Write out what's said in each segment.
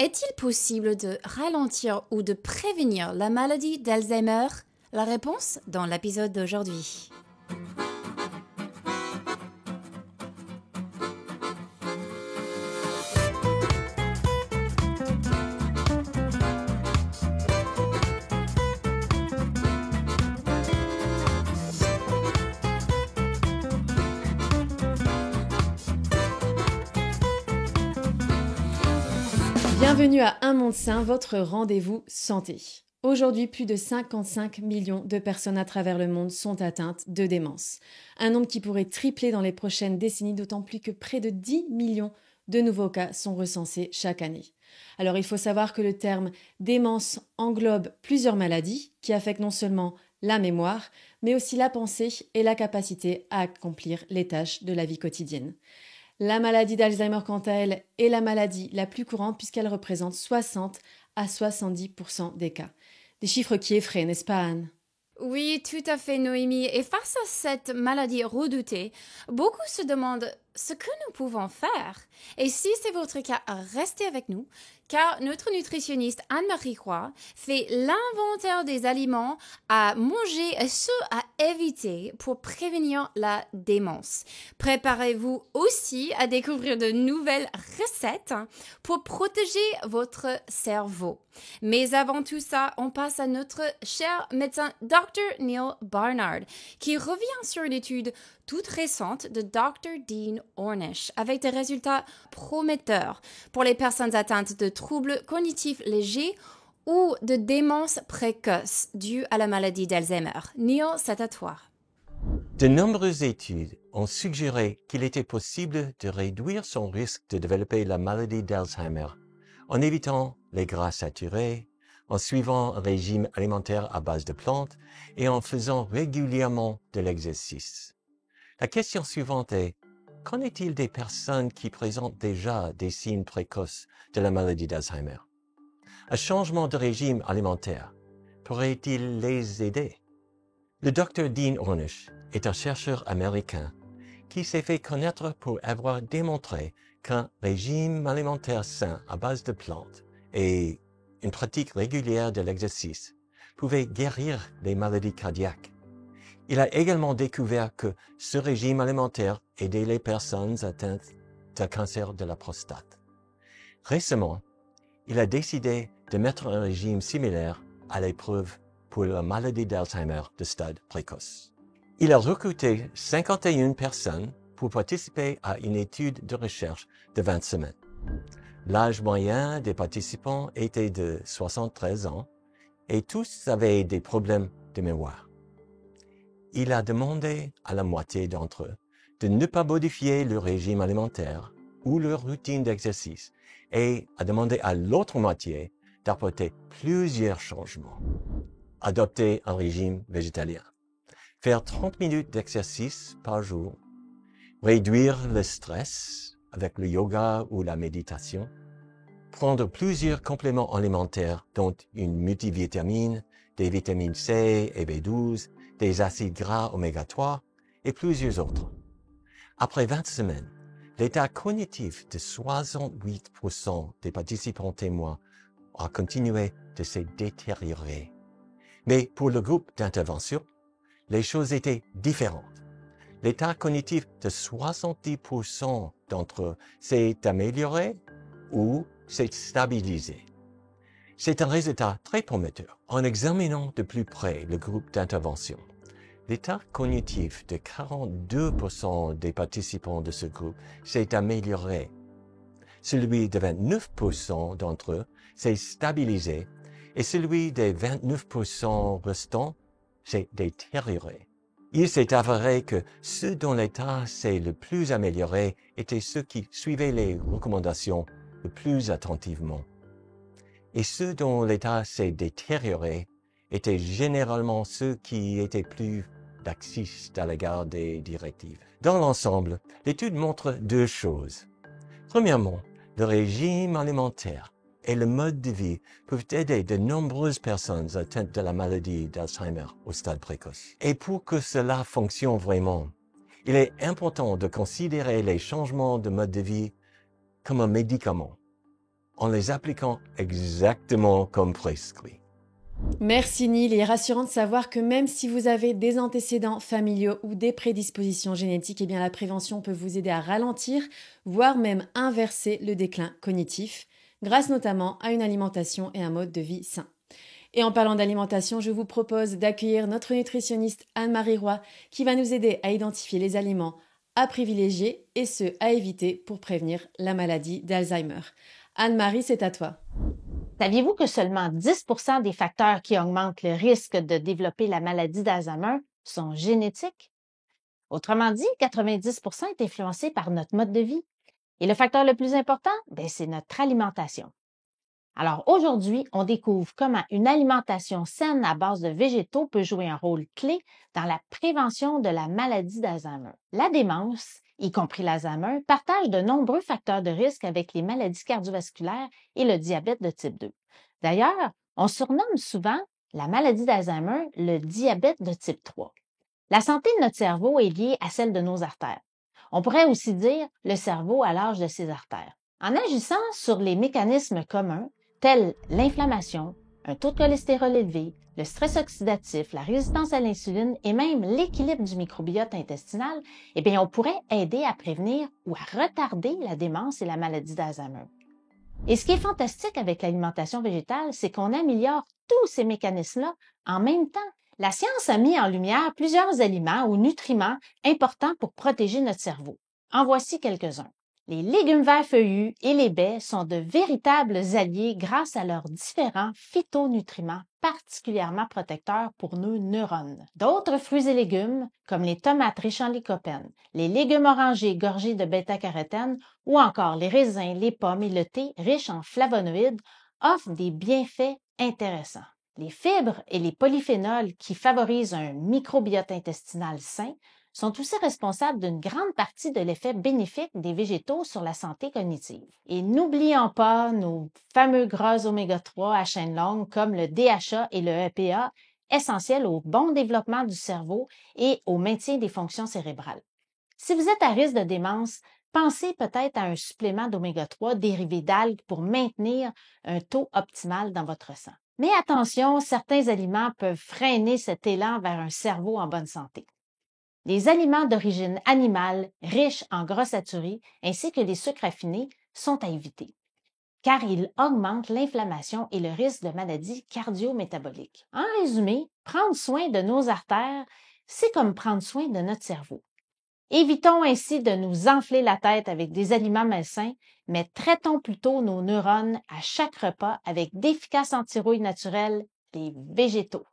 Est-il possible de ralentir ou de prévenir la maladie d'Alzheimer? La réponse dans l'épisode d'aujourd'hui. Bienvenue à Un Monde Sain, votre rendez-vous santé. Aujourd'hui, plus de 55 millions de personnes à travers le monde sont atteintes de démence. Un nombre qui pourrait tripler dans les prochaines décennies, d'autant plus que près de 10 millions de nouveaux cas sont recensés chaque année. Alors il faut savoir que le terme démence englobe plusieurs maladies qui affectent non seulement la mémoire, mais aussi la pensée et la capacité à accomplir les tâches de la vie quotidienne. La maladie d'Alzheimer, quant à elle, est la maladie la plus courante puisqu'elle représente 60 à 70% des cas. Des chiffres qui effraient, n'est-ce pas Anne? Oui, tout à fait, Noémie. Et face à cette maladie redoutée, beaucoup se demandent ce que nous pouvons faire. Et si c'est votre cas, restez avec nous, car notre nutritionniste Anne-Marie Roy fait l'inventaire des aliments à manger et ceux à éviter pour prévenir la démence. Préparez-vous aussi à découvrir de nouvelles recettes pour protéger votre cerveau. Mais avant tout ça, on passe à notre cher médecin Dr. Neil Barnard, qui revient sur une étude toute récente de Dr. Dean Ornish, avec des résultats prometteurs pour les personnes atteintes de troubles cognitifs légers ou de démence précoce due à la maladie d'Alzheimer. Neil, c'est à toi. De nombreuses études ont suggéré qu'il était possible de réduire son risque de développer la maladie d'Alzheimer en évitant les gras saturés, en suivant un régime alimentaire à base de plantes et en faisant régulièrement de l'exercice. La question suivante est, qu'en est-il des personnes qui présentent déjà des signes précoces de la maladie d'Alzheimer? Un changement de régime alimentaire pourrait-il les aider? Le Dr. Dean Ornish est un chercheur américain qui s'est fait connaître pour avoir démontré qu'un régime alimentaire sain à base de plantes et une pratique régulière de l'exercice pouvait guérir les maladies cardiaques. Il a également découvert que ce régime alimentaire aidait les personnes atteintes d'un cancer de la prostate. Récemment, il a décidé de mettre un régime similaire à l'épreuve pour la maladie d'Alzheimer de stade précoce. Il a recruté 51 personnes pour participer à une étude de recherche de 20 semaines. L'âge moyen des participants était de 73 ans et tous avaient des problèmes de mémoire. Il a demandé à la moitié d'entre eux de ne pas modifier leur régime alimentaire ou leur routine d'exercice et a demandé à l'autre moitié d'apporter plusieurs changements. Adopter un régime végétalien, faire 30 minutes d'exercice par jour, réduire le stress avec le yoga ou la méditation, prendre plusieurs compléments alimentaires dont une multivitamine, des vitamines C et B12, des acides gras oméga 3 et plusieurs autres. Après 20 semaines, l'état cognitif de 68% des participants témoins a continué de se détériorer. Mais pour le groupe d'intervention, les choses étaient différentes. L'état cognitif de 70% d'entre eux s'est amélioré ou s'est stabilisé. C'est un résultat très prometteur. En examinant de plus près le groupe d'intervention, l'état cognitif de 42% des participants de ce groupe s'est amélioré. Celui de 29% d'entre eux s'est stabilisé et celui des 29% restants s'est détérioré. Il s'est avéré que ceux dont l'état s'est le plus amélioré étaient ceux qui suivaient les recommandations le plus attentivement. Et ceux dont l'état s'est détérioré étaient généralement ceux qui étaient plus laxistes à l'égard des directives. Dans l'ensemble, l'étude montre deux choses. Premièrement, le régime alimentaire et le mode de vie peuvent aider de nombreuses personnes atteintes de la maladie d'Alzheimer au stade précoce. Et pour que cela fonctionne vraiment, il est important de considérer les changements de mode de vie comme un médicament. en les appliquant exactement comme prescrit. Merci Neil, il est rassurant de savoir que même si vous avez des antécédents familiaux ou des prédispositions génétiques, eh bien la prévention peut vous aider à ralentir, voire même inverser le déclin cognitif, grâce notamment à une alimentation et un mode de vie sain. Et en parlant d'alimentation, je vous propose d'accueillir notre nutritionniste Anne-Marie Roy qui va nous aider à identifier les aliments à privilégier et ceux à éviter pour prévenir la maladie d'Alzheimer. Anne-Marie, c'est à toi. Saviez-vous que seulement 10% des facteurs qui augmentent le risque de développer la maladie d'Alzheimer sont génétiques? Autrement dit, 90% est influencé par notre mode de vie. Et le facteur le plus important, c'est notre alimentation. Alors aujourd'hui, on découvre comment une alimentation saine à base de végétaux peut jouer un rôle clé dans la prévention de la maladie d'Alzheimer. La démence, y compris l'Alzheimer, partage de nombreux facteurs de risque avec les maladies cardiovasculaires et le diabète de type 2. D'ailleurs, on surnomme souvent la maladie d'Alzheimer le diabète de type 3. La santé de notre cerveau est liée à celle de nos artères. On pourrait aussi dire le cerveau à l'âge de ses artères. En agissant sur les mécanismes communs, tels l'inflammation, un taux de cholestérol élevé, le stress oxydatif, la résistance à l'insuline et même l'équilibre du microbiote intestinal, on pourrait aider à prévenir ou à retarder la démence et la maladie d'Alzheimer. Et ce qui est fantastique avec l'alimentation végétale, c'est qu'on améliore tous ces mécanismes-là en même temps. La science a mis en lumière plusieurs aliments ou nutriments importants pour protéger notre cerveau. En voici quelques-uns. Les légumes verts feuillus et les baies sont de véritables alliés grâce à leurs différents phytonutriments particulièrement protecteurs pour nos neurones. D'autres fruits et légumes, comme les tomates riches en lycopène, les légumes orangés gorgés de bêta-carotène ou encore les raisins, les pommes et le thé riches en flavonoïdes, offrent des bienfaits intéressants. Les fibres et les polyphénols qui favorisent un microbiote intestinal sain sont aussi responsables d'une grande partie de l'effet bénéfique des végétaux sur la santé cognitive. Et n'oublions pas nos fameux gras oméga 3 à chaîne longue comme le DHA et le EPA, essentiels au bon développement du cerveau et au maintien des fonctions cérébrales. Si vous êtes à risque de démence, pensez peut-être à un supplément d'oméga 3 dérivé d'algues pour maintenir un taux optimal dans votre sang. Mais attention, certains aliments peuvent freiner cet élan vers un cerveau en bonne santé. Les aliments d'origine animale, riches en gras saturés, ainsi que les sucres raffinés, sont à éviter, car ils augmentent l'inflammation et le risque de maladies cardio-métaboliques. En résumé, prendre soin de nos artères, c'est comme prendre soin de notre cerveau. Évitons ainsi de nous enfler la tête avec des aliments malsains, mais traitons plutôt nos neurones à chaque repas avec d'efficaces antirouilles naturelles, les végétaux.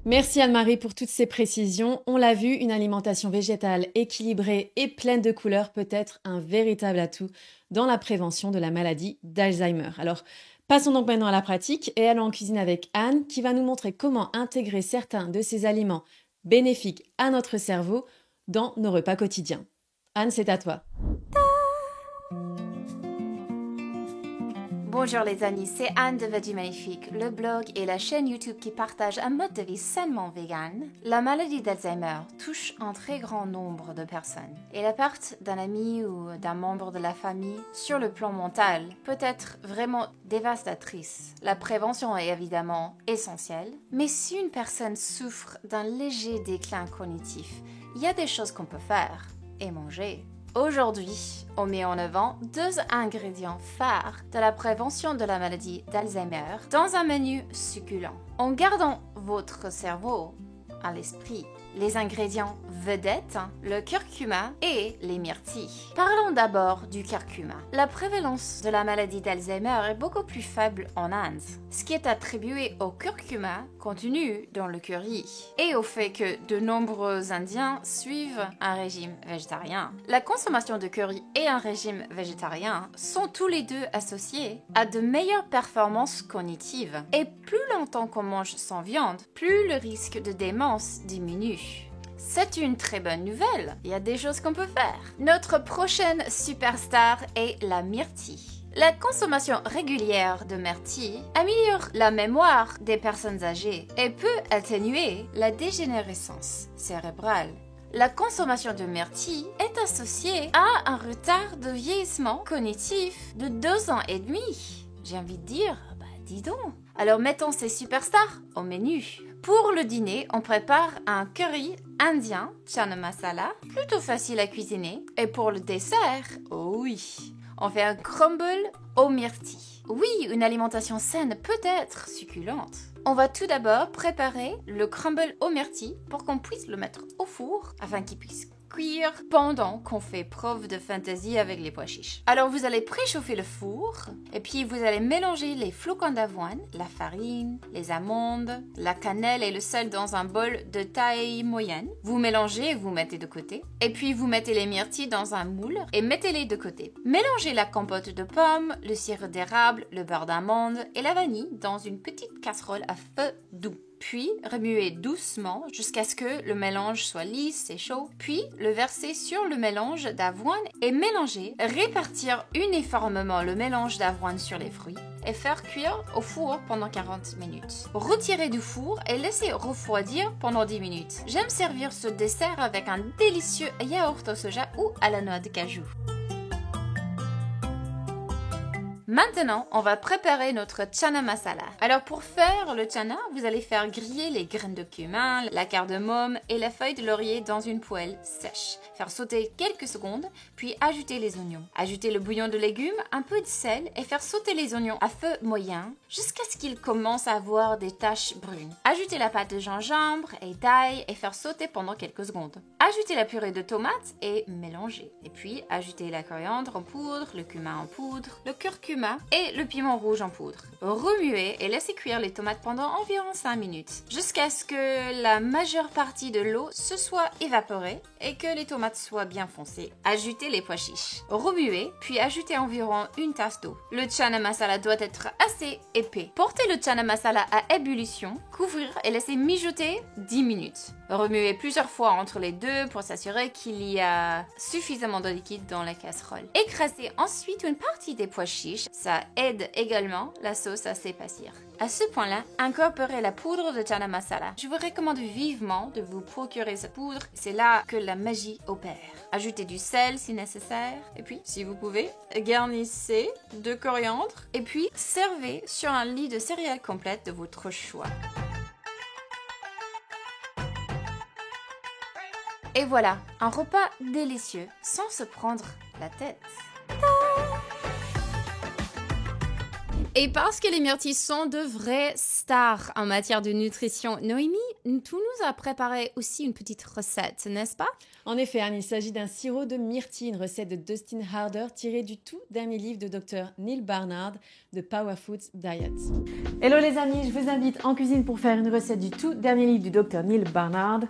Merci Anne-Marie pour toutes ces précisions. On l'a vu, une alimentation végétale équilibrée et pleine de couleurs peut être un véritable atout dans la prévention de la maladie d'Alzheimer. Alors, passons donc maintenant à la pratique et allons en cuisine avec Anne qui va nous montrer comment intégrer certains de ces aliments bénéfiques à notre cerveau dans nos repas quotidiens. Anne, c'est à toi. Bonjour les amis, c'est Anne de Veggie Magnifique, le blog et la chaîne YouTube qui partagent un mode de vie sainement vegan. La maladie d'Alzheimer touche un très grand nombre de personnes et la perte d'un ami ou d'un membre de la famille sur le plan mental peut être vraiment dévastatrice. La prévention est évidemment essentielle, mais si une personne souffre d'un léger déclin cognitif, il y a des choses qu'on peut faire et manger. Aujourd'hui, on met en avant 2 ingrédients phares de la prévention de la maladie d'Alzheimer dans un menu succulent. En gardant votre cerveau à l'esprit, les ingrédients vedettes, le curcuma et les myrtilles. Parlons d'abord du curcuma. La prévalence de la maladie d'Alzheimer est beaucoup plus faible en Inde, ce qui est attribué au curcuma contenu dans le curry et au fait que de nombreux Indiens suivent un régime végétarien. La consommation de curry et un régime végétarien sont tous les deux associés à de meilleures performances cognitives. Et plus longtemps qu'on mange sans viande, plus le risque de démence diminue. C'est une très bonne nouvelle, il y a des choses qu'on peut faire. Notre prochaine superstar est la myrtille. La consommation régulière de myrtille améliore la mémoire des personnes âgées et peut atténuer la dégénérescence cérébrale. La consommation de myrtille est associée à un retard de vieillissement cognitif de 2 ans et demi. J'ai envie de dire, dis donc. Alors mettons ces superstars au menu. Pour le dîner, on prépare un curry indien, chana masala, plutôt facile à cuisiner. Et pour le dessert, oh oui, on fait un crumble aux myrtilles. Oui, une alimentation saine peut être succulente. On va tout d'abord préparer le crumble aux myrtilles pour qu'on puisse le mettre au four afin qu'il puisse cuire pendant qu'on fait preuve de fantaisie avec les pois chiches. Alors vous allez préchauffer le four et puis vous allez mélanger les flocons d'avoine, la farine, les amandes, la cannelle et le sel dans un bol de taille moyenne. Vous mélangez et vous mettez de côté. Et puis vous mettez les myrtilles dans un moule et mettez-les de côté. Mélangez la compote de pommes, le sirop d'érable, le beurre d'amande et la vanille dans une petite casserole à feu doux. Puis, remuez doucement jusqu'à ce que le mélange soit lisse et chaud. Puis, le verser sur le mélange d'avoine et mélanger. Répartir uniformément le mélange d'avoine sur les fruits et faire cuire au four pendant 40 minutes. Retirez du four et laissez refroidir pendant 10 minutes. J'aime servir ce dessert avec un délicieux yaourt au soja ou à la noix de cajou. Maintenant, on va préparer notre chana masala. Alors pour faire le chana, vous allez faire griller les graines de cumin, la cardamome et la feuille de laurier dans une poêle sèche. Faire sauter quelques secondes, puis ajouter les oignons. Ajouter le bouillon de légumes, un peu de sel et faire sauter les oignons à feu moyen jusqu'à ce qu'ils commencent à avoir des taches brunes. Ajouter la pâte de gingembre et d'ail et faire sauter pendant quelques secondes. Ajouter la purée de tomates et mélanger. Et puis ajouter la coriandre en poudre, le cumin en poudre, le curcuma et le piment rouge en poudre. Remuez et laissez cuire les tomates pendant environ 5 minutes, jusqu'à ce que la majeure partie de l'eau se soit évaporée et que les tomates soient bien foncées. Ajoutez les pois chiches. Remuez, puis ajoutez environ une tasse d'eau. Le chana masala doit être assez épais. Portez le chana masala à ébullition, couvrir et laisser mijoter 10 minutes. Remuez plusieurs fois entre les deux pour s'assurer qu'il y a suffisamment de liquide dans la casserole. Écrasez ensuite une partie des pois chiches. Ça aide également la sauce à s'épaissir. À ce point-là, incorporez la poudre de chana masala. Je vous recommande vivement de vous procurer cette poudre. C'est là que la magie opère. Ajoutez du sel si nécessaire. Et puis, si vous pouvez, garnissez de coriandre. Et puis, servez sur un lit de céréales complètes de votre choix. Et voilà, un repas délicieux sans se prendre la tête. Et parce que les myrtilles sont de vraies stars en matière de nutrition, Noémie, tu nous as préparé aussi une petite recette, n'est-ce pas? En effet, Anne, il s'agit d'un sirop de myrtille, une recette de Dustin Harder tirée du tout dernier livre de Dr Neal Barnard, The Power Foods Diet. Hello les amis, je vous invite en cuisine pour faire une recette du tout dernier livre du Dr Neal Barnard,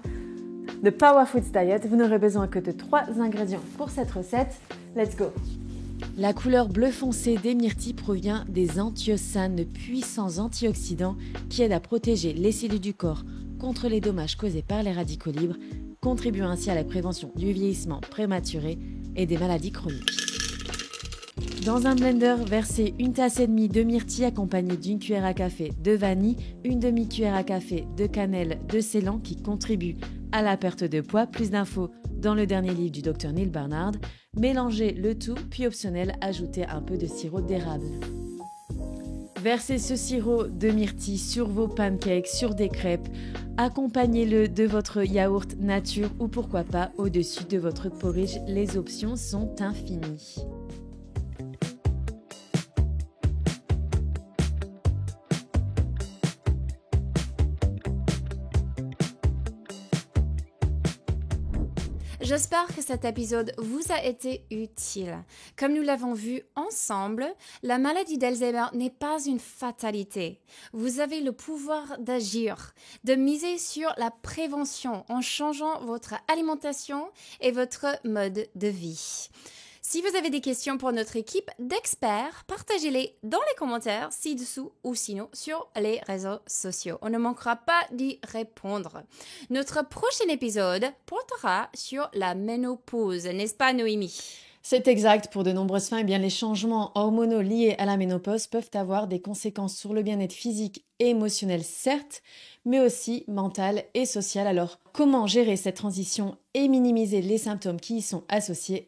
The Power Foods Diet. Vous n'aurez besoin que de 3 ingrédients pour cette recette. Let's go! La couleur bleu foncé des myrtilles provient des anthocyanes, puissants antioxydants qui aident à protéger les cellules du corps contre les dommages causés par les radicaux libres, contribuant ainsi à la prévention du vieillissement prématuré et des maladies chroniques. Dans un blender, versez une tasse et demie de myrtilles accompagnée d'une cuillère à café de vanille, une demi-cuillère à café de cannelle de Ceylan qui contribue à la perte de poids. Plus d'infos dans le dernier livre du Dr Neal Barnard. Mélangez le tout, puis optionnel, ajoutez un peu de sirop d'érable. Versez ce sirop de myrtille sur vos pancakes, sur des crêpes. Accompagnez-le de votre yaourt nature ou pourquoi pas au-dessus de votre porridge. Les options sont infinies. J'espère que cet épisode vous a été utile. Comme nous l'avons vu ensemble, la maladie d'Alzheimer n'est pas une fatalité. Vous avez le pouvoir d'agir, de miser sur la prévention en changeant votre alimentation et votre mode de vie. Si vous avez des questions pour notre équipe d'experts, partagez-les dans les commentaires ci-dessous ou sinon sur les réseaux sociaux. On ne manquera pas d'y répondre. Notre prochain épisode portera sur la ménopause, n'est-ce pas Noémie? C'est exact. Pour de nombreuses femmes, les changements hormonaux liés à la ménopause peuvent avoir des conséquences sur le bien-être physique et émotionnel, certes, mais aussi mental et social. Alors, comment gérer cette transition et minimiser les symptômes qui y sont associés?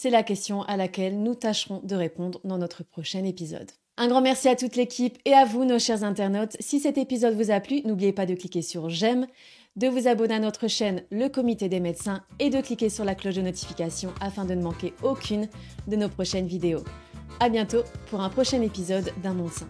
C'est la question à laquelle nous tâcherons de répondre dans notre prochain épisode. Un grand merci à toute l'équipe et à vous, nos chers internautes. Si cet épisode vous a plu, n'oubliez pas de cliquer sur j'aime, de vous abonner à notre chaîne Le Comité des médecins et de cliquer sur la cloche de notification afin de ne manquer aucune de nos prochaines vidéos. À bientôt pour un prochain épisode d'Un monde sain.